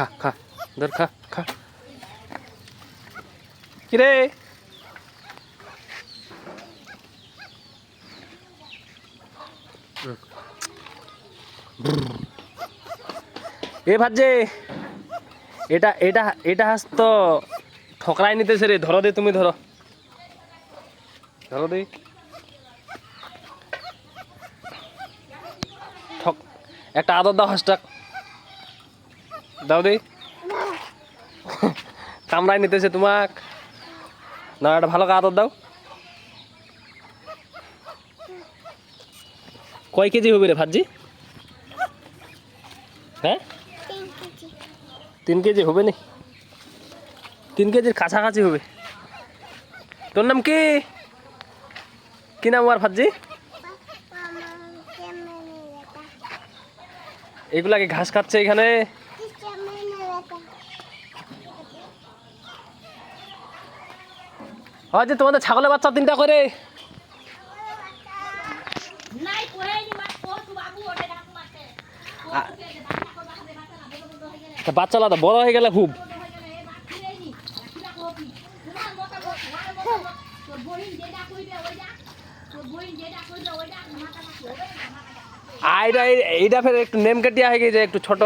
খা খা ধর খা খা কিরে এ ভাজ্যে এটা এটা এটা হাস তো ঠকরাই নিতেছে রে ধরো দে তুমি ধরো ধরো দে ঠক একটা আদর দাও হাঁসটাক দাও দে কামড়াই নিতেছে তোমাক না একটা ভালো আদর দাও কয় কেজি হবে রে ভাজি হ্যাঁ 3 কেজি হবে নি 3 কেজির কাছাকাছি হবে তোর নাম কি কি নাম আর ভাজি এগুলা কি ঘাস খাচ্ছে এখানে হয় যে তোমাদের ছাগলের বাচ্চা 3টা করে বাচ্চা আলাদা বড় হয়ে গেলে খুব এইটা ফের একটু নেম কাটিয়া হয়ে গেছে একটু ছোট